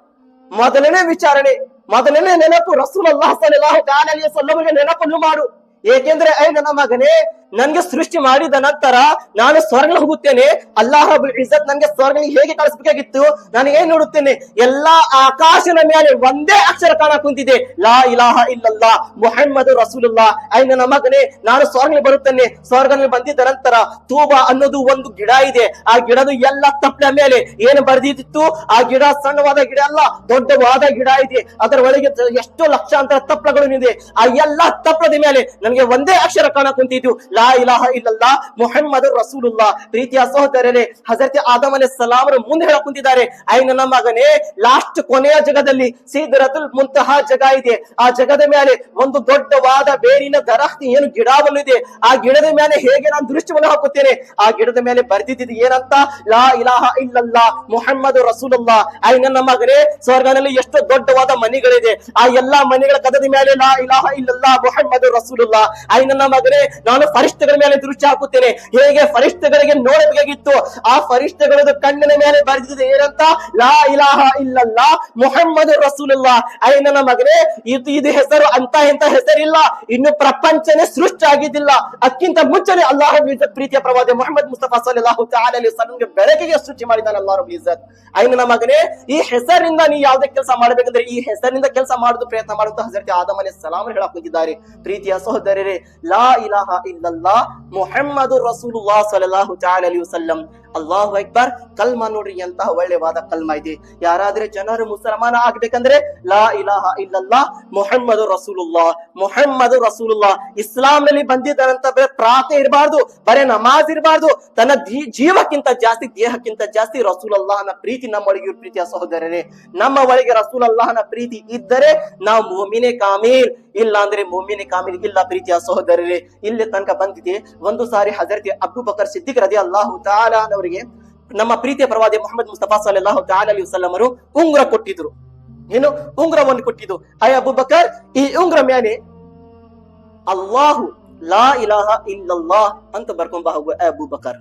ಮೊದಲನೇ ವಿಚಾರಣೆ, ಮೊದಲನೇ ನೆನಪು ರಸೂಲುಲ್ಲಾಹ ಸಲ್ಲಲ್ಲಾಹು ತಆಲಾ ಅಲೈಹಿ ವಸಲ್ಲಂ ಅವರಿಗೆ ನೆನಪನ್ನು ಮಾಡು. ಏಕೆಂದ್ರೆ ಐ ನನ್ನ ಮಗನೇ, ನನ್ಗೆ ಸೃಷ್ಟಿ ಮಾಡಿದ ನಂತರ ನಾನು ಸ್ವರ್ಗ ಹೋಗುತ್ತೇನೆ, ಅಲ್ಲಾಹ್ ರಬ್ಬುಲ್ ಇಜ್ಜತ್ ನನ್ಗೆ ಸ್ವರ್ಗ ಹೇಗೆ ಕಳಿಸ್ಬೇಕಾಗಿತ್ತು, ನಾನು ಏನ್ ನೋಡುತ್ತೇನೆ, ಎಲ್ಲಾ ಆಕಾಶದ ಮೇಲೆ ಒಂದೇ ಅಕ್ಷರ ಕಾಣ ಕುಂತಿದೆ, ಲಾ ಇಲಾಹ ಇಲ್ಲಲ್ಲಾ ಮುಹಮ್ಮದ್ ರಸೂಲುಲ್ಲಾ. ನನ್ನ ಮಗನೇ, ನಾನು ಸ್ವರ್ಗ ಬರುತ್ತೇನೆ. ಸ್ವರ್ಗದಲ್ಲಿ ಬಂದಿದ್ದ ನಂತರ ತೂಬಾ ಅನ್ನೋದು ಒಂದು ಗಿಡ ಇದೆ. ಆ ಗಿಡದ ಎಲ್ಲ ತಪ್ಪಲ ಮೇಲೆ ಏನು ಬರ್ದಿತ್ತು, ಆ ಗಿಡ ಸಣ್ಣವಾದ ಗಿಡ ಅಲ್ಲ, ದೊಡ್ಡವಾದ ಗಿಡ ಇದೆ. ಅದರ ಒಳಗೆ ಎಷ್ಟೋ ಲಕ್ಷಾಂತರ ತಪ್ಪಲಗಳು ಇದೆ. ಆ ಎಲ್ಲಾ ತಪ್ಪಲದ ಮೇಲೆ ನನಗೆ ಒಂದೇ ಅಕ್ಷರ ಕಾಣ ಕುಂತಿದ್ದು, ಲಾ ಇಲಾಹ ಇಲ್ಲಲ್ಲಾ ಮುಹಮ್ಮದ್ ರಸೂಲುಲ್ಲಾ. ಪ್ರೀತಿಯ ಸಹೋದರರೇ, ಹಜರತ್ ಆದಮ್ ಅಲೈಹಿಸ್ಸಲಾಂ ಅವರು ಮುಂದೆ ಹೇಳ ಕುಂತಿದ್ದಾರೆ, ನನ್ನ ಮಗನೇ, ಲಾಸ್ಟ್ ಕೊನೆಯ ಜಗದಲ್ಲಿ ಸಿದ್ರತುಲ್ ಮುಂತಹಾ ಜಗ ಇದೆ. ಆ ಜಗದ ಮೇಲೆ ಒಂದು ದೊಡ್ಡವಾದ ಬೇರಿನ ದರಖ್ತಿ ಏನು ಗಿಡವನ್ನು ಇದೆ. ಆ ಗಿಡದ ಮೇಲೆ ಹೇಗೆ ನಾನು ದೃಷ್ಟಿಯನ್ನು ಹಾಕುತ್ತೇನೆ, ಆ ಗಿಡದ ಮೇಲೆ ಬರ್ದಿದ್ದು ಏನಂತ, ಲಾ ಇಲಾಹ ಇಲ್ಲಲ್ಲಾ ಮುಹಮ್ಮದ್ ರಸೂಲುಲ್ಲಾ. ನನ್ನ ಮಗನೇ, ಸ್ವರ್ಗದಲ್ಲಿ ಎಷ್ಟು ದೊಡ್ಡವಾದ ಮನೆಗಳಿದೆ. ಆ ಎಲ್ಲಾ ಮನೆಗಳ ಕದದ ಮೇಲೆ ಲಾ ಇಲಾಹ ಇಲ್ಲಲ್ಲಾ ಮುಹಮ್ಮದ್ ರಸೂಲುಲ್ಲಾ. ನನ್ನ ಮಗನೇ, ನಾನು ಫರಿಷ್ಠಗಳ ಮೇಲೆ ದೃಷ್ಟಿ ಹಾಕುತ್ತೇನೆ. ಹೇಗೆ ಫರಿಷ್ಠಗಳಿಗೆ ನೋಡಬೇಕಾಗಿತ್ತು, ಆ ಫರಿಷ್ಠಗಳ ಕಣ್ಣಿನ ಮೇಲೆ ಬರೆದಿದೆ ಏನಂತ, ಲಾ ಇಲಾಹ ಇಲ್ಲಲ್ಲಾ ಮುಹಮ್ಮದ್ ರಸೂಲುಲ್ಲಾ. ನನ್ನ ಮಗನೇ, ಇದು ಹೆಸರು ಅಂತ ಎಂತ ಹೆಸರಿಲ್ಲ, ಇನ್ನು ಪ್ರಪಂಚನೇ ಸೃಷ್ಟಿ ಆಗಿದ್ದಿಲ್ಲ. ಅದಕ್ಕಿಂತ ಮುಂಚೆನೆ ಅಲ್ಲಾಹ್ ರಬ್ಬುಲ್ ಇಜ್ಜತ್ ಪ್ರೀತಿಯ ಪ್ರವಾದಿ ಮುಹಮ್ಮದ್ ಮುಸ್ತಫಾ ಸಲ್ಲಲ್ಲಾಹು ತಆಲಾ ಅಲೈಹಿ ವಸಲ್ಲಂಗೆ ಬೆಳಕಿಗೆ ಸೃಷ್ಟಿ ಮಾಡಿದ್ದಾನೆ ಅಲ್ಲಾಹ್ ರಬ್ಬುಲ್ ಇಜ್ಜತ್. ನನ್ನ ಮಗನೇ, ಈ ಹೆಸರಿಂದ ನೀ ಯಾವುದೇ ಕೆಲಸ ಮಾಡಬೇಕಂದ್ರೆ ಈ ಹೆಸರಿನಿಂದ ಕೆಲಸ ಮಾಡುದು ಪ್ರಯತ್ನ ಮಾಡುವಂತ ಹಜರತ್ ಆದಮ್ ಅಲೈಹಿಸ್ಸಲಾಂ ಹೇಳಕ್ ಕುಂತಿದ್ದಾರೆ. ಪ್ರೀತಿಯ ಸಹೋದರರೇ, ಲಾ ಇಲಾಹ ಇಲ್ಲಲ್ಲಾ ಮುಹಮ್ಮದ್ ರಸೂಲುಲ್ಲಾ ಸಲ್ಲಲ್ಲಾಹು ತಆಲಾ ಅಲೈಹಿ ವಸಲ್ಲಂ. ಅಲ್ಲಾಹು ಅಕ್ಬರ್. ಕಲ್ಮಾ ನೋಡ್ರಿ, ಎಂತಹ ಒಳ್ಳೆವಾದ ಕಲ್ಮಾ ಇದೆ. ಯಾರಾದ್ರೆ ಜನರು ಮುಸಲ್ಮಾನ ಆಗ್ಬೇಕಂದ್ರೆ ಲಾ ಇಲಾಹ ಇಲ್ಲಲ್ಲಾ ಮುಹಮ್ಮದ್ ರಸೂಲುಲ್ಲಾ, ಮುಹಮ್ಮದ್ ರಸೂಲುಲ್ಲಾ. ಇಸ್ಲಾಂ ನಲ್ಲಿ ಬಂದಿದ್ದಾರಂತ ಪ್ರಾರ್ಥನೆ ಇರಬಾರ್ದು, ಬರೇ ನಮಾಜ್ ಇರಬಾರ್ದು. ತನ್ನ ಜೀವಕ್ಕಿಂತ ಜಾಸ್ತಿ, ದೇಹಕ್ಕಿಂತ ಜಾಸ್ತಿ ರಸೂಲ್ ಅಲ್ಲಾಹನ ಪ್ರೀತಿ ನಮ್ಮೊಳಗೆ. ಪ್ರೀತಿಯ ಸಹೋದರರೇ, ನಮ್ಮ ಒಳಗೆ ರಸೂಲ್ ಅಲ್ಲಾಹನ ಪ್ರೀತಿ ಇದ್ದರೆ ನಾವು ಮುಮಿನೆ ಕಾಮಿಲ್, ಇಲ್ಲ ಅಂದ್ರೆ ಮುಮಿನೆ ಕಾಮಿಲ್ ಇಲ್ಲ. ಪ್ರೀತಿಯ ಸಹೋದರರೇ, ಇಲ್ಲಿ ತನಕ ಬಂದಿದೆ. ಒಂದು ಸಾರಿ ಹಜರತ್ ಅಬೂ ಬಕರ್ ಸಿದ್ದಿಕ್ ರದಿಯಲ್ಲಾಹು ತಆಲಾ ಅವರಿಗೆ ನಮ್ಮ ಪ್ರೀತಿಯ ಪ್ರವಾದಿ ಮುಹಮ್ಮದ್ ಮುಸ್ತಫಾ ಸಲ್ಲಲ್ಲಾಹು ತಆಲಾ ಅಲೈಹಿ ವಸಲ್ಲಂ ಅವರು ಉಂಗುರ ಕೊಟ್ಟಿದ್ರು. ಏನು ಉಂಗುರವನ್ನು ಕೊಟ್ಟಿದ್ದು, ಅಬೂ ಬಕರ್, ಈ ಉಂಗುರ ಮೇಲೆ ಅಲ್ಲಾಹು ಲಾ ಇಲಾಹ ಇಲ್ಲಲ್ಲಾ ಅಂತ ಬರ್ಕೊಂಡ್ ಬಾ ಹೋಗು ಅಬೂ ಬಕರ್.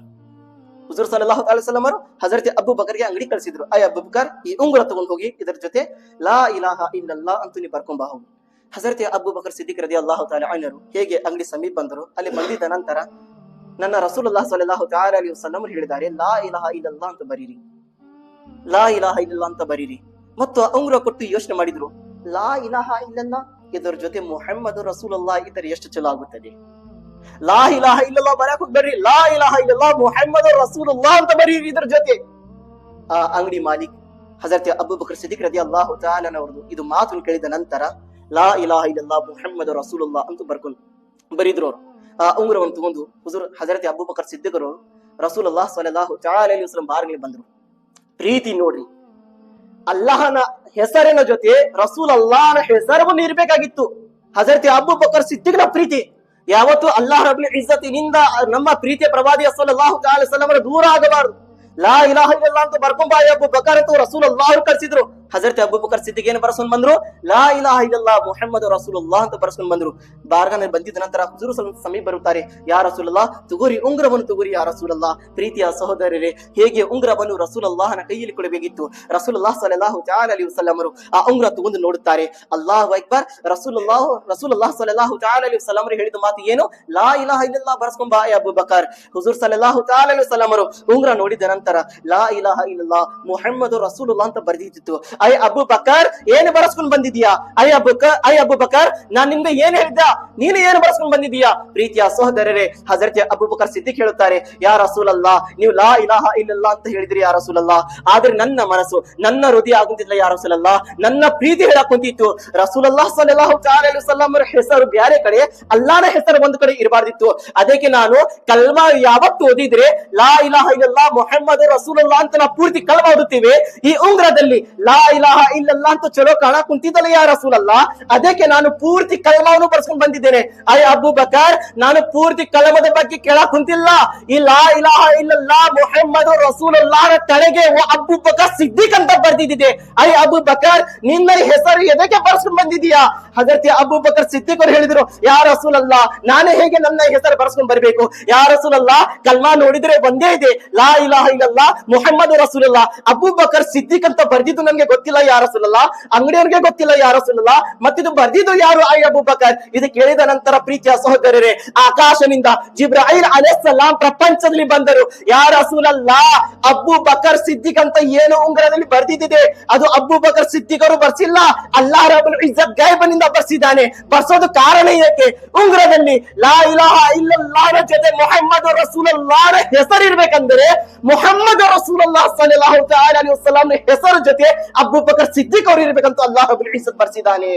ಹುಜೂರ್ ಸಲ್ಲಲ್ಲಾಹು ಅಲೈಹಿ ವಸಲ್ಲಂ ಅವರು ಹಜರತ್ ಅಬೂ ಬಕರ್ಗೆ ಅಂಗಡಿ ಕಳಿಸಿದ್ರು, ಅಬೂ ಬಕರ್, ಈ ಉಂಗುರ ತಗೊಂಡು ಹೋಗಿ ಇದರ ಜೊತೆ ಲಾ ಇಲಾಹ ಇಲ್ಲಲ್ಲಾ ಅಂತ ನೀ ಬರ್ಕೊಂಡ್ ಬಾ ಹೋಗು. ಹಜರತ್ ಅಬೂ ಬಕರ್ ಸಿದ್ದಿಕ್ ರದಿಯಲ್ಲಾಹು ತಆಲಾ ಅನ್ಹು ಹೇಗೆ ಅಂಗಡಿ ಸಮೀಪ ಬಂದರು. ಅಲ್ಲಿ ಬಂದಿದ್ದ ನಂತರ ನನ್ನ ರಸೂಲುಲ್ಲಾಹ ಸಲ್ಲಲ್ಲಾಹು ತಆಲಾ ಅಲೈಹಿ ವಸಲ್ಲಂ ಹೇಳಿದ್ದಾರೆ, ಲಾ ಇಲಾಹ ಇಲ್ಲಲ್ಲಾ ಅಂತ ಬರೀರಿ, ಲಾ ಇಲಾಹ ಇಲ್ಲಲ್ಲಾ ಅಂತ ಬರೀರಿ. ಮತ್ತು ಉಂಗುರ ಕೊಟ್ಟು ಯೋಚನೆ ಮಾಡಿದ್ರು, ಲಾ ಇಲಾಹ ಇಲ್ಲಲ್ಲಾ ಇದರ ಜೊತೆ ಮುಹಮ್ಮದ್ ರಸೂಲುಲ್ಲಾ ಇದ್ದರೆ ಎಷ್ಟು ಚಲೋ ಆಗುತ್ತದೆ. ಲಾ ಇಲಾಹ ಇಲ್ಲಲ್ಲಾ ಬರಕ್ ಹೋಗ್ಬೇಡ್ರಿ, ಲಾ ಇಲಾಹ ಇಲ್ಲಲ್ಲಾ ಮುಹಮ್ಮದ್ ರಸೂಲುಲ್ಲಾ ಅಂತ ಬರೀರಿ ಇದರ ಜೊತೆ. ಆ ಅಂಗಡಿ ಮಾಲೀಕ್ ಹಜರತ್ ಅಬೂ ಬಕರ್ ಸಿದ್ದಿಕ್ ರದಿಯಲ್ಲಾಹು ತಆಲಾ ಅವರದು ಇದು ಮಾತನ್ನು ಕೇಳಿದ ನಂತರ ಲಾ ಇಲಾಹ ಇಲ್ಲಲ್ಲಾ ಮುಹಮ್ಮದ್ ರಸೂಲುಲ್ಲಾ ಅಂತ ಬರ್ಕೊಂಡು ಬರೀದ್ರು. ಅವರು ಆ ಉಂಗುರವನ್ನು ತಗೊಂಡು ಹುಜೂರ್ ಹಜರತ್ ಅಬೂ ಬಕರ್ ಸಿದ್ದಿಕರು ರಸೂಲುಲ್ಲಾಹ ಸ್ವಲ್ಲಲ್ಲಾಹು ತಆಲಾ ಅಲೈಹಿ ವಸಲ್ಲಂ ಬಾರಿಗೆ ಬಂದ್ರು. ಪ್ರೀತಿ ನೋಡ್ರಿ, ಅಲ್ಲಾಹನ ಹೆಸರಿನ ಜೊತೆ ರಸೂಲ್ ಅಲ್ಲಾಹನ ಹೆಸರನ್ನು ಇರಬೇಕಾಗಿತ್ತು. ಹಜರತ್ ಅಬೂ ಬಕರ್ ಸಿದ್ದಿಕ್ನ ಪ್ರೀತಿ ಯಾವತ್ತು ಅಲ್ಲಾಹ್ ರಬ್ಬುಲ್ ಇಜ್ಜತಿನಿಂದ ನಮ್ಮ ಪ್ರೀತಿಯ ಪ್ರವಾದಿ ಸಲ್ಲಲ್ಲಾಹು ಅಲೈಹಿ ವಸಲ್ಲಂ ದೂರ ಆಗಬಾರದು. ಲಾ ಇಲಾಹ ಇಲ್ಲಲ್ಲಾ ಅಂತ ಬರ್ಕೊಂಬ ಅಬೂ ಬಕರ್ ಅಂತ ರಸೂಲುಲ್ಲಾಹ್ ಕಳಿಸಿದ್ರು. ಹಜರತ್ ಅಬೂ ಬಕರ್ ಸಿದ್ದಿಕ್ ಏನು ಬರ್ಸ್ಕೊಂಡ್ ಬಂದ್ರು, ಲಾ ಇಲಾಹ ಇಲ್ಲಲ್ಲಾ ಮುಹಮ್ಮದ್ ರಸೂಲುಲ್ಲಾಹ್ ಅಂತ ಬರ್ಸ್ಕೊಂಡ್ ಬಂದ್ರು. ಬಾರ್ಗನ ಬಂದಿದ್ದ ನಂತರ ಹುಜೂರ್ ಸಮೀಪ ಬರುತ್ತಾರೆ, ಯಾ ರಸೂಲುಲ್ಲಾಹ್ ತಗೋರಿ ಉಂಗುರವನ್ನು ತಗೋರಿ ಯಾ ರಸೂಲುಲ್ಲಾಹ್. ಪ್ರೀತಿಯ ಸಹೋದರರೇ, ಹೇಗೆ ಉಂಗುರವನ್ನು ರಸೂಲುಲ್ಲಾಹನ ಕೈಯಲ್ಲಿ ಕೊಡಬೇಕಿತ್ತು. ರಸೂಲುಲ್ಲಾಹ್ ಸಲ್ಲಲ್ಲಾಹು ತಆಲಾ ಅಲೈಹಿ ವಸಲ್ಲಂ ಅವರು ಆ ಉಂಗುರ ತಗೊಂಡು ನೋಡುತ್ತಾರೆ. ಅಲ್ಲಾಹು ಅಕ್ಬರ್. ರಸೂಲುಲ್ಲಾಹ್ ಸಲ್ಲಲ್ಲಾಹು ತಆಲಾ ಅಲೈಹಿ ವಸಲ್ಲಂ ಅವರು ಹೇಳಿದ ಮಾತು ಏನು, ಲಾ ಇಲಾಹ ಇಲ್ಲಲ್ಲಾ ಬರ್ಸ್ಕೊಂಡ್ ಬಾ ಅಬೂ ಬಕರ್. ಹುಜೂರ್ ಸಲ್ಲಲ್ಲಾಹು ತಆಲಾ ಅಲೈಹಿ ವಸಲ್ಲಂ ಅವರು ಉಂಗುರ ನೋಡಿದ ನಂತರ ಲಾ ಇಲಾಹ ಇಲ್ಲಲ್ಲಾ ಮುಹಮ್ಮದ್ ರಸೂಲುಲ್ಲಾಹ್ ಅಂತ ಬರ್ದಿತ್ತು. ಅಬೂ ಬಕರ್, ಏನು ಬರ್ಸ್ಕೊಂಡ್ ಬಂದಿದ್ಯಾ? ಅಬೂ ಬಕರ್, ನಾನ್ ನಿಮ್ಗೆ ಏನ್ ಹೇಳಿದ್ದ, ನೀನು ಏನು ಬರ್ಸ್ಕೊಂಡ್ ಬಂದಿದೀಯಾ? ಪ್ರೀತಿಯ ಸಹೋದರರೇ, ಹಜರತ್ ಅಬೂ ಬಕರ್ ಸಿದ್ದಿಕ್ ಹೇಳುತ್ತಾರೆ, ಯಾ ರಸೂಲಲ್ಲಾ, ನೀವು ಲಾ ಇಲಾಹ ಇಲ್ಲಲ್ಲಾ ಅಂತ ಹೇಳಿದ್ರಿ ಯಾ ರಸೂಲಲ್ಲಾ, ಆದ್ರೆ ನನ್ನ ಮನಸ್ಸು, ನನ್ನ ಹೃದಯ ಆಗುತ್ತಿಲ್ಲ ಯಾ ರಸೂಲಲ್ಲಾ, ನನ್ನ ಪ್ರೀತಿ ಹೇಳಕ್ ಕುಂತಿತ್ತು. ರಸೂಲುಲ್ಲಾಹ್ ಸಲ್ಲಲ್ಲಾಹು ತಆಲಾ ಅಲೈಹಿ ವಸಲ್ಲಂ ಅವರ ಹೆಸರು ಬ್ಯಾರೆ ಕಡೆ, ಅಲ್ಲಾಹನ ಹೆಸರು ಒಂದು ಕಡೆ ಇರಬಾರ್ದಿತ್ತು. ಅದಕ್ಕೆ ನಾನು ಕಲ್ಮಾ ಯಾವತ್ತು ಓದಿದ್ರೆ ಲಾ ಇಲಾಹ ಇಲ್ಲಲ್ಲಾ ಮುಹಮ್ಮದ್ ರಸೂಲುಲ್ಲಾಹ್ ಅಂತ ನಾವು ಪೂರ್ತಿ ಕಲ್ಮಾ ಓದುತ್ತೀವಿ, ಈ ಉಂಗ್ರದಲ್ಲಿ ಲಾ ಇಲಾಹ ಇಲ್ಲಲ್ಲಾ ಅಂತ ಚಲೋ ಕಾಣ ಕುಂತಿದ್ದಲ್ಲ ಯಾ ರಸೂಲಲ್ಲಾ, ಅದಕ್ಕೆ ನಾನು ಪೂರ್ತಿ ಕಲ್ಮಾವನ್ನು ಬರ್ಸ್ಕೊಂಡ್ ಬಂದಿದ್ದೇನೆ. ಅಬೂ ಬಕರ್, ನಾನು ಪೂರ್ತಿ ಕಲಮದ ಬಗ್ಗೆ ಕೇಳಕ್ ಕುಂತಿಲ್ಲ, ಈ ಲಾ ಇಲಾಹ ಇಲ್ಲಲ್ಲಾ ಮುಹಮ್ಮದ್ ರಸೂಲುಲ್ಲಾಹನ ತಲೆಗೆ ಅಬೂ ಬಕರ್ ಸಿದ್ದಿಕ್ ಅಂತ ಬರ್ದಿದ್ದಿದೆ. ಅಬೂ ಬಕರ್, ನಿನ್ನ ಹೆಸರು ಎದಕ್ಕೆ ಬರ್ಸ್ಕೊಂಡ್ ಬಂದಿದೀಯಾ? ಹಜರತ್ ಅಬೂ ಬಕರ್ ಸಿದ್ದಿಕ್ ಅವರು ಹೇಳಿದ್ರು, ಯಾ ರಸೂಲಲ್ಲಾ, ನಾನೇ ಹೇಗೆ ನನ್ನ ಹೆಸರು ಬರ್ಸ್ಕೊಂಡ್ ಬರ್ಬೇಕು? ಯಾ ರಸೂಲಲ್ಲಾ, ಕಲ್ಮಾ ನೋಡಿದ್ರೆ ಒಂದೇ ಇದೆ, ಲಾ ಇಲಾಹ ಇಲ್ಲಲ್ಲಾ ಮುಹಮ್ಮದ್ ರಸೂಲುಲ್ಲಾ. ಅಬೂ ಬಕರ್ ಸಿದ್ದಿಕ್ ಅಂತ ಬರ್ದಿದ್ದು ನನ್ಗೆ ಗೊತ್ತಿಲ್ಲ ಯಾ ರಸೂಲಲ್ಲಾಹ್, ಅಂಗಡಿಯವರಿಗೆ ಗೊತ್ತಿಲ್ಲ ಯಾ ರಸೂಲಲ್ಲಾಹ್, ಮತ್ತಿದು ಬರ್ದಿದ್ದು ಯಾರು ಅಬೂಬಕರ್. ಇದು ಕೇಳಿದ ನಂತರ ಪ್ರೀತಿಯ ಸಹೋದರರೇ, ಆಕಾಶನಿಂದ ಜಿಬ್ರಾಯಿಲ್ ಅಲೈಹಿಸ್ಸಲಾಂ ಪ್ರಪಂಚದಲ್ಲಿ ಬಂದರು. ಯಾ ರಸೂಲಲ್ಲಾಹ್, ಅಬೂಬಕರ್ ಸಿದ್ದಿಕ್ ಅಂತ ಏನು ಉಂಗುರದಲ್ಲಿ ಬರ್ದಿದ್ದಿದೆ ಅದು ಅಬೂಬಕರ್ ಸಿದ್ದಿಕರು ಬರ್ಸಿಲ್ಲ, ಅಲ್ಲಾಹ್ ರಬ್ಬುಲ್ ಇಜ್ಜತ್ ಗೈಬನಿಂದ ಬರ್ಸಿದ್ದಾನೆ. ಬರ್ಸೋದು ಕಾರಣ ಇದಕ್ಕೆ, ಉಂಗುರದಲ್ಲಿ ಲಾ ಇಲಾಹ ಇಲ್ಲಲ್ಲಾಹ್ ಜೊತೆ ಮುಹಮ್ಮದ್ ರಸೂಲುಲ್ಲಾಹ್ ಹೆಸರಿರ್ಬೇಕಂದ್ರೆ ಮುಹಮ್ಮದ್ ರಸೂಲುಲ್ಲಾಹ್ ಸಲ್ಲಲ್ಲಾಹು ತಆಲಾ ಅಲೈಹಿ ವಸಲ್ಲಂ ಹೆಸರು ಜೊತೆ ಅಬೂಬಕರ್ ಸಿದ್ದಿಕ್ ಅವರು ಇರ್ಬೇಕಂತ ಅಲ್ಲಾಹ್ ರಬ್ಬುಲ್ ಇಜ್ಜತ್ ಬರ್ಸಿದ್ದಾನೆ.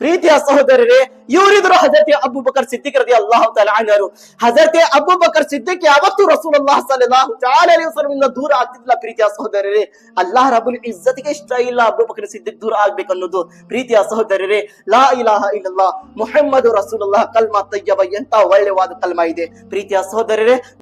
ಪ್ರೀತಿಯ ಸಹೋದರರೇ, ಇವರಿದ್ರು ಹಜರತ್ ಅಬೂಬಕರ್ ಸಿದ್ದಿಕ್ ರದಿಯಲ್ಲಾಹು ತಆಲಾ ಅನ್ಹು. ಹಜರತ್ ಅಬೂಬಕರ್ ಸಿದ್ದಿಕ್ ಯಾವತ್ತೂ ರಸೂಲುಲ್ಲಾಹ್ ಸಲ್ಲಲ್ಲಾಹು ತಆಲಾ ಅಲೈಹಿ ವಸಲ್ಲಂ ಇಂದ ದೂರ ಆಗ್ತಿದ್ದಿಲ್ಲ. ಪ್ರೀತಿಯ ಸಹೋದರರೇ, ಅಲ್ಲಾಹ್ ರಬ್ಬುಲ್ ಇಜ್ಜತ್ಗೆ ಇಷ್ಟ ಇಲ್ಲ ಅಬೂಬಕರ್ ಸಿದ್ದಿಕ್ ದೂರ ಆಗ್ಬೇಕು ಅನ್ನೋದು. ಪ್ರೀತಿಯ ಸಹೋದರರೇ, ಲಾ ಇಲಾಹ ಇಲ್ಲಲ್ಲಾಹ್ ಮುಹಮ್ಮದ್ ರಸೂಲುಲ್ಲಾಹ್ ಕಲ್ಮಾ ತಯ್ಯಬ ಎಂತ ಒಳ್ಳೆವಾದ ಕಲ್ಮಾ ಇದೆ. ಪ್ರೀತಿಯ ಸಹೋದರರೇ,